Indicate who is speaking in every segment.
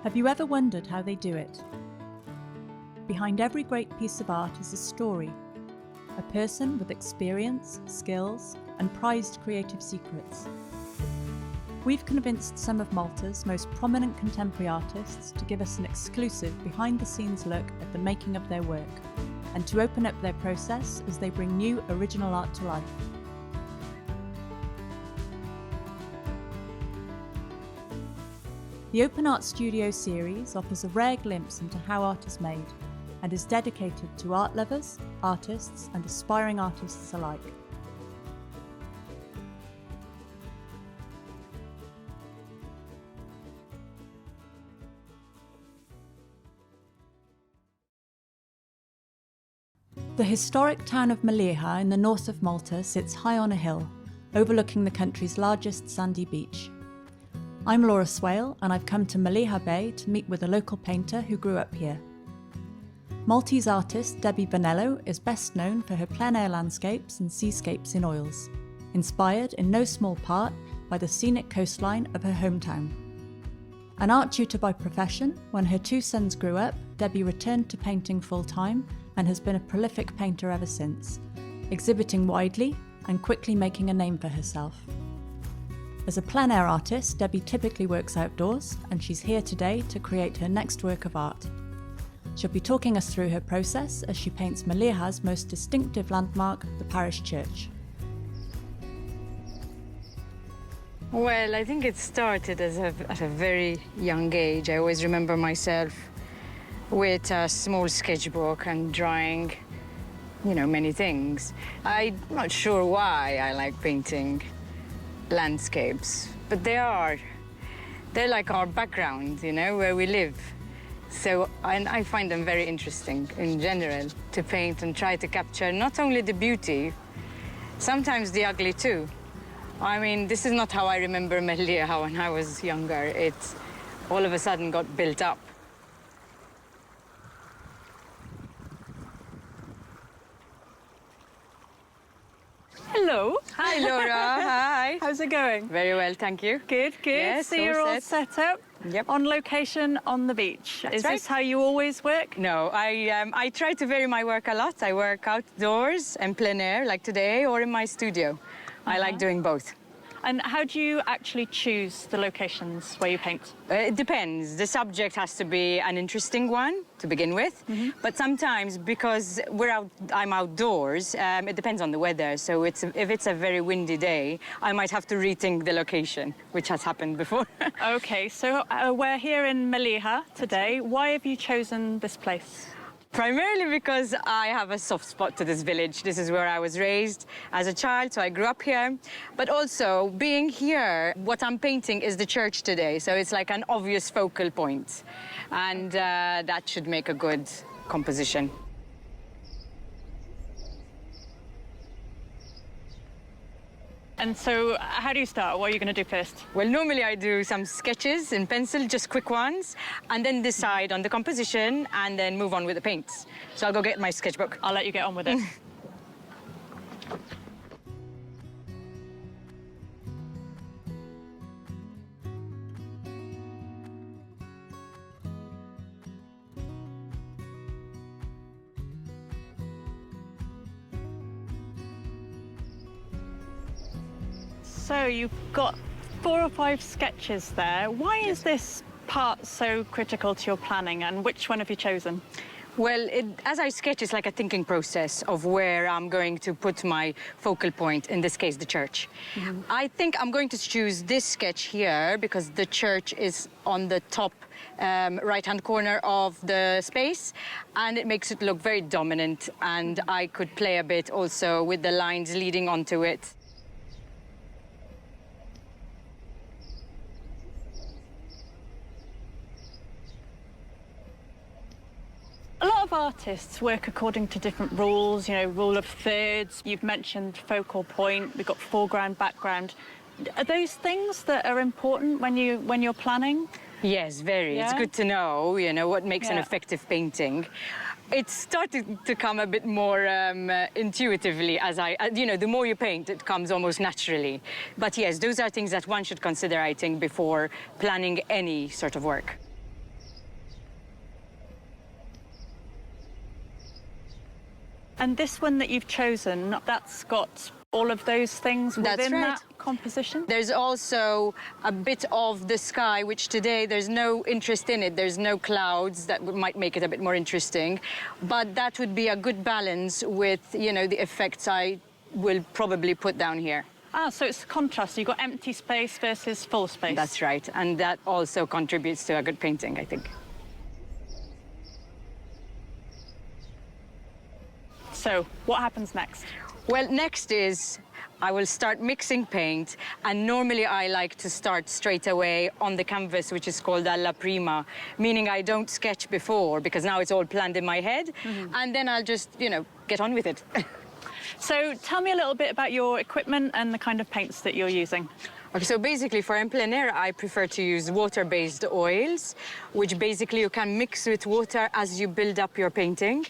Speaker 1: Have you ever wondered how they do it? Behind every great piece of art is a story, a person with experience, skills, and prized creative secrets. We've convinced some of Malta's most prominent contemporary artists to give us an exclusive behind-the-scenes look at the making of their work, and to open up their process as they bring new original art to life. The Open Art Studio series offers a rare glimpse into how art is made, and is dedicated to art lovers, artists, and aspiring artists alike. The historic town of Mellieha in the north of Malta sits high on a hill, overlooking the country's largest sandy beach. I'm Laura Swale, and I've come to Mellieha Bay to meet with a local painter who grew up here. Maltese artist Debbie Bonello is best known for her plein-air landscapes and seascapes in oils, inspired in no small part by the scenic coastline of her hometown. An art tutor by profession, when her two sons grew up, Debbie returned to painting full-time and has been a prolific painter ever since, exhibiting widely and quickly making a name for herself. As a plein-air artist, Debbie typically works outdoors, and she's here today to create her next work of art. She'll be talking us through her process as she paints Mellieha's most distinctive landmark, the parish church.
Speaker 2: Well, I think it started at a very young age. I always remember myself with a small sketchbook and drawing, many things. I'm not sure why I like painting landscapes, but they're like our background, where we live. So I find them very interesting in general to paint and try to capture not only the beauty, sometimes the ugly too. I mean, this is not how I remember Mellieha when I was younger. It all of a sudden got built up.
Speaker 1: Hello.
Speaker 2: Hi, Laura. Hi.
Speaker 1: How's it going?
Speaker 2: Very well, thank you.
Speaker 1: Good, good.
Speaker 2: Yes,
Speaker 1: so you're all set up?
Speaker 2: Yep.
Speaker 1: On location on the beach.
Speaker 2: That's
Speaker 1: Is
Speaker 2: right.
Speaker 1: this how you always work?
Speaker 2: No, I try to vary my work a lot. I work outdoors and plein air, like today, or in my studio. I like doing both.
Speaker 1: And how do you actually choose the locations where you paint?
Speaker 2: It depends. The subject has to be an interesting one to begin with. But sometimes, because I'm outdoors, it depends on the weather. So if it's a very windy day, I might have to rethink the location, which has happened before.
Speaker 1: Okay, so we're here in Mellieha today. Why have you chosen this place?
Speaker 2: Primarily because I have a soft spot to this village. This is where I was raised as a child, so I grew up here. But also, being here, what I'm painting is the church today, so it's like an obvious focal point. And that should make a good composition.
Speaker 1: And so, how do you start? What are you going to do first?
Speaker 2: Well, normally I do some sketches in pencil, just quick ones, and then decide on the composition and then move on with the paints. So I'll go get my sketchbook.
Speaker 1: I'll let you get on with it. So you've got 4 or 5 sketches there. Why is this part so critical to your planning, and which one have you chosen?
Speaker 2: Well, as I sketch, it's like a thinking process of where I'm going to put my focal point, in this case, the church. I think I'm going to choose this sketch here because the church is on the top right-hand corner of the space, and it makes it look very dominant, and I could play a bit also with the lines leading onto it.
Speaker 1: A lot of artists work according to different rules, rule of thirds. You've mentioned focal point, we've got foreground, background. Are those things that are important when you're planning?
Speaker 2: Yes, very.
Speaker 1: Yeah?
Speaker 2: It's good to know, what makes an effective painting. It started to come a bit more intuitively as the more you paint, it comes almost naturally. But yes, those are things that one should consider, I think, before planning any sort of work.
Speaker 1: And this one that you've chosen, that's got all of those things within that composition?
Speaker 2: There's also a bit of the sky, which today there's no interest in it. There's no clouds that might make it a bit more interesting. But that would be a good balance with, you know, the effects I will probably put down here.
Speaker 1: Ah, so it's a contrast. You've got empty space versus full space.
Speaker 2: That's right. And that also contributes to a good painting, I think.
Speaker 1: So what happens next?
Speaker 2: Well, next is I will start mixing paint, and normally I like to start straight away on the canvas, which is called alla prima, meaning I don't sketch before, because now it's all planned in my head, and then I'll just, you know, get on with it.
Speaker 1: So tell me a little bit about your equipment and the kind of paints that you're using.
Speaker 2: Okay, so basically for plein-air, I prefer to use water-based oils, which basically you can mix with water as you build up your painting.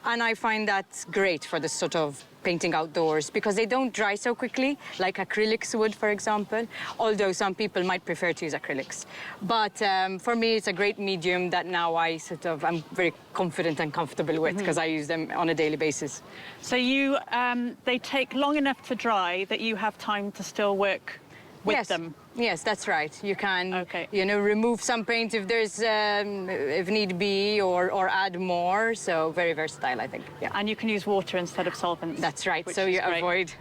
Speaker 2: And I find that's great for this sort of painting outdoors because they don't dry so quickly, like acrylics would, for example, although some people might prefer to use acrylics. But for me, it's a great medium that now I'm very confident and comfortable with because I use them on a daily basis.
Speaker 1: So they take long enough to dry that you have time to still work with them?
Speaker 2: Yes, that's right. You can, you know, remove some paint if there's, if need be, or add more. So very versatile, I think. Yeah.
Speaker 1: And you can use water instead of solvents.
Speaker 2: That's right. So you avoid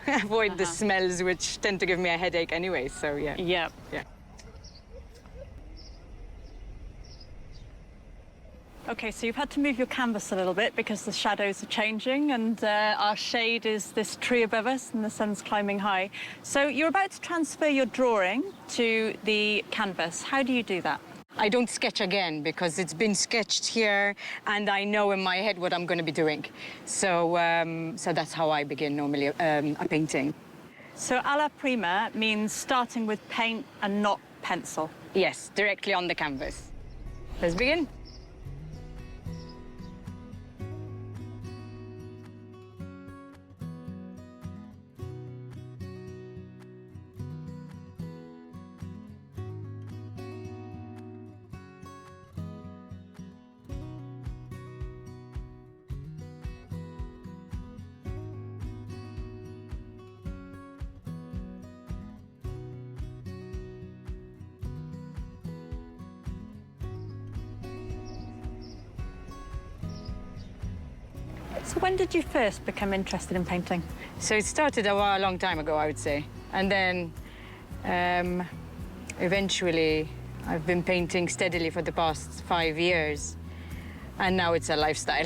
Speaker 2: the smells, which tend to give me a headache anyway. So yeah.
Speaker 1: Yeah.
Speaker 2: Yeah.
Speaker 1: Okay, so you've had to move your canvas a little bit because the shadows are changing and our shade is this tree above us and the sun's climbing high. So you're about to transfer your drawing to the canvas. How do you do that?
Speaker 2: I don't sketch again because it's been sketched here and I know in my head what I'm going to be doing. So, so that's how I begin normally a painting.
Speaker 1: So alla prima means starting with paint and not pencil?
Speaker 2: Yes, directly on the canvas. Let's begin.
Speaker 1: So when did you first become interested in painting?
Speaker 2: So it started a long time ago, I would say. And then eventually I've been painting steadily for the past 5 years. And now it's a lifestyle.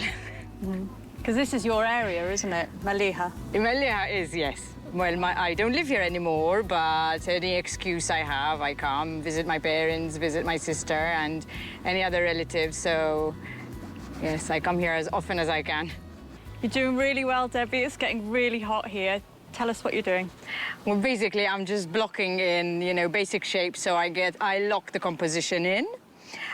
Speaker 1: Because this is your area, isn't it? Mellieha.
Speaker 2: Mellieha is, yes. Well, I don't live here anymore, but any excuse I have, I come, visit my parents, visit my sister, and any other relatives. So, yes, I come here as often as I can.
Speaker 1: You're doing really well, Debbie. It's getting really hot here. Tell us what you're doing.
Speaker 2: Well, basically, I'm just blocking in, you know, basic shapes, so I lock the composition in,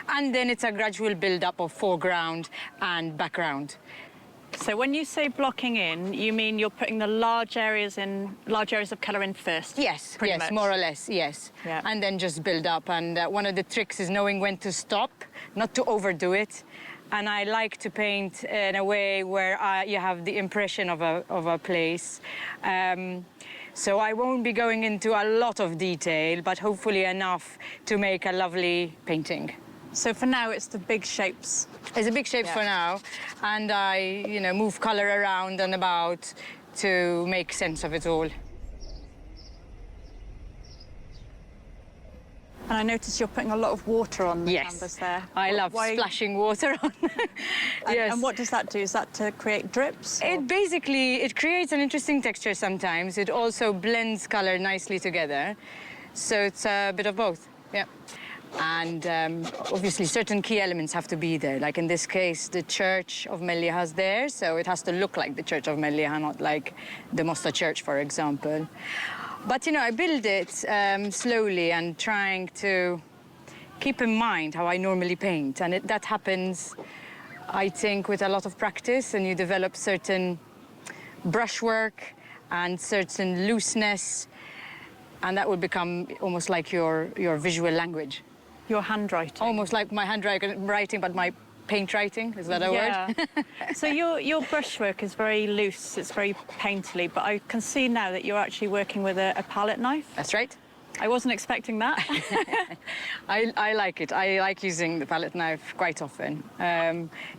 Speaker 2: and then it's a gradual build-up of foreground and background.
Speaker 1: So when you say blocking in, you mean you're putting the large areas of colour in first?
Speaker 2: Yes,
Speaker 1: pretty
Speaker 2: yes,
Speaker 1: much.
Speaker 2: More or less, yes.
Speaker 1: Yeah.
Speaker 2: And then just build up. And one of the tricks is knowing when to stop, not to overdo it. And I like to paint in a way where you have the impression of a place. So I won't be going into a lot of detail, but hopefully enough to make a lovely painting.
Speaker 1: So for now, it's the big shapes.
Speaker 2: It's a big shape for now, and I, you know, move color around and about to make sense of it all.
Speaker 1: And I notice you're putting a lot of water on the canvas there.
Speaker 2: I love splashing water on.
Speaker 1: And what does that do? Is that to create drips?
Speaker 2: It creates an interesting texture sometimes. It also blends color nicely together. So it's a bit of both, yeah. And obviously certain key elements have to be there. Like in this case, the church of Mellieha is there, so it has to look like the church of Mellieha, not like the Mosta church, for example. But, you know, I build it slowly and trying to keep in mind how I normally paint. And that happens, I think, with a lot of practice, and you develop certain brushwork and certain looseness, and that will become almost like your visual language.
Speaker 1: Your handwriting.
Speaker 2: Almost like my handwriting, but my paint writing, is that a word?
Speaker 3: So your brushwork is very loose, it's very painterly, but I can see now that you're actually working with a palette knife.
Speaker 2: That's right.
Speaker 3: I wasn't expecting that.
Speaker 2: I like it. I like using the palette knife quite often.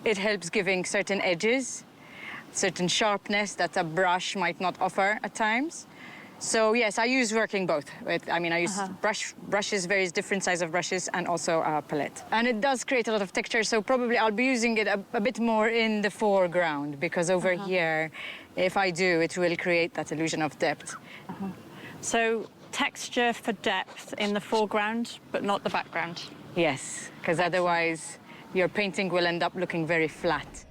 Speaker 2: It helps giving certain edges, certain sharpness that a brush might not offer at times. So yes, I use working both. I use brushes, various different sizes of brushes, and also a palette. And it does create a lot of texture, so probably I'll be using it a bit more in the foreground, because over here, if I do, it will create that illusion of depth.
Speaker 3: So texture for depth in the foreground, but not the background.
Speaker 2: Yes, because otherwise your painting will end up looking very flat.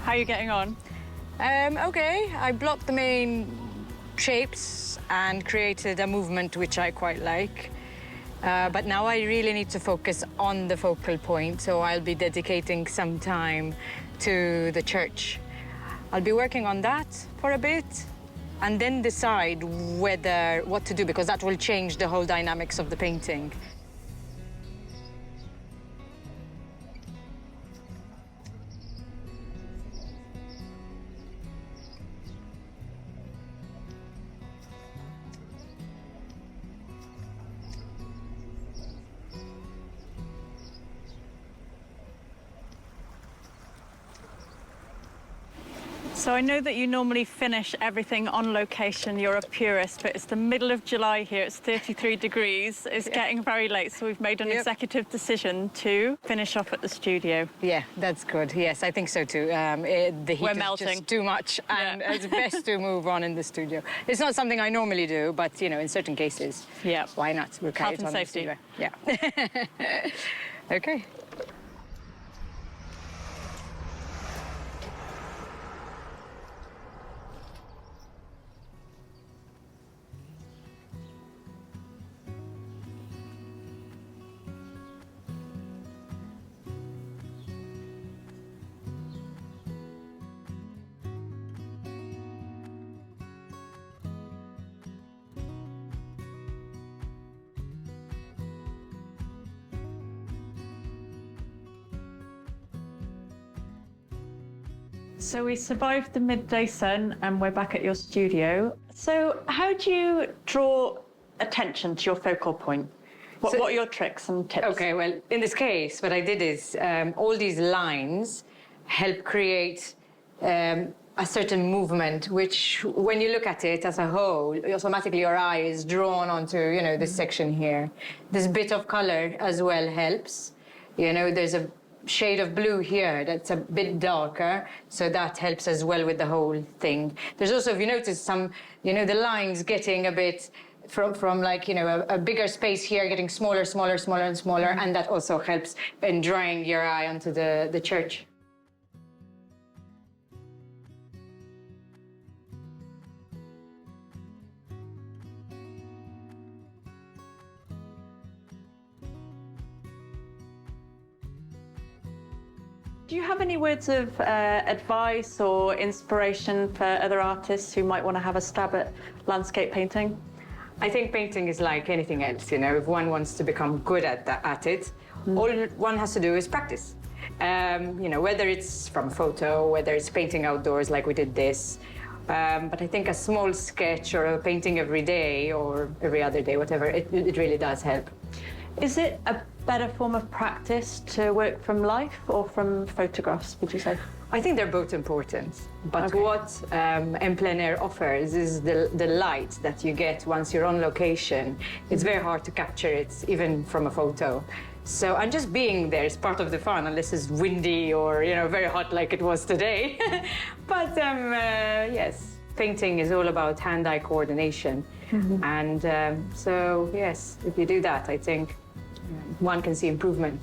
Speaker 3: How are you getting on?
Speaker 2: Okay, I blocked the main shapes and created a movement which I quite like. But now I really need to focus on the focal point, so I'll be dedicating some time to the church. I'll be working on that for a bit and then decide what to do, because that will change the whole dynamics of the painting.
Speaker 3: So I know that you normally finish everything on location. You're a purist, but it's the middle of July here. It's 33 degrees. It's getting very late, so we've made an executive decision to finish off at the studio.
Speaker 2: Yeah, that's good. Yes, I think so too. The heat
Speaker 3: We're
Speaker 2: is
Speaker 3: melting.
Speaker 2: just too much, and it's best to move on in the studio. It's not something I normally do, but in certain cases, why not? We'll carry
Speaker 3: Health
Speaker 2: it on
Speaker 3: and safety.
Speaker 2: Yeah. Okay.
Speaker 3: So we survived the midday sun and we're back at your studio. So how do you draw attention to your focal point? What are your tricks and tips?
Speaker 2: Okay, well, in this case, what I did is all these lines help create a certain movement, which when you look at it as a whole, automatically your eye is drawn onto, this section here. This bit of color as well helps. There's a shade of blue here that's a bit darker, so that helps as well with the whole thing. There's also, if you notice, some, the lines getting a bit from like, a bigger space here, getting smaller, smaller, smaller, and smaller, and that also helps in drawing your eye onto the church.
Speaker 3: Do you have any words of advice or inspiration for other artists who might want to have a stab at landscape painting?
Speaker 2: I think painting is like anything else, if one wants to become good at it, all one has to do is practice. Whether it's from photo, whether it's painting outdoors like we did this, but I think a small sketch or a painting every day or every other day, whatever, it really does help.
Speaker 3: Is it a better form of practice to work from life or from photographs, would you say?
Speaker 2: I think they're both important, but what plein-air offers is the light that you get once you're on location. It's very hard to capture it, even from a photo. So, and just being there is part of the fun, unless it's windy or, very hot like it was today. But yes, painting is all about hand-eye coordination. And so, yes, if you do that, I think one can see improvement.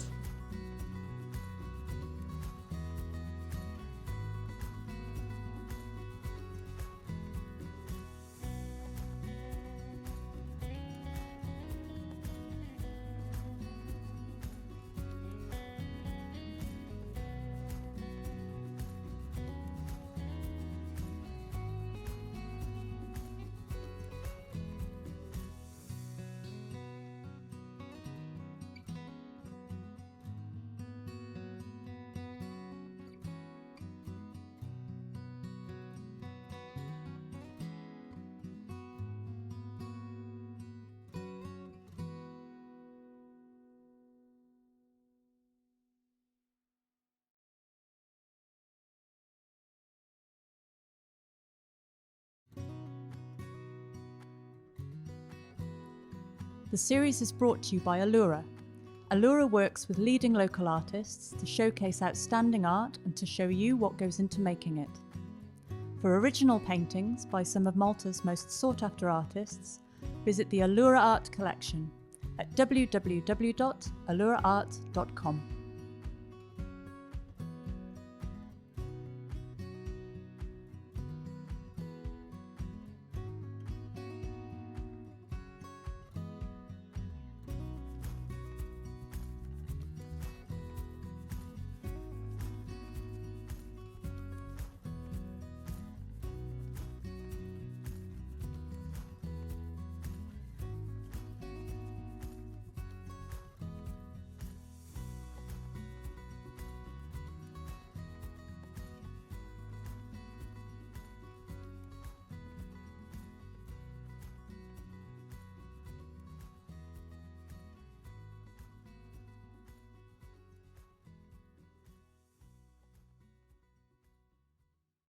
Speaker 1: The series is brought to you by Allura. Allura works with leading local artists to showcase outstanding art and to show you what goes into making it. For original paintings by some of Malta's most sought-after artists, visit the Allura Art collection at www.alluraart.com.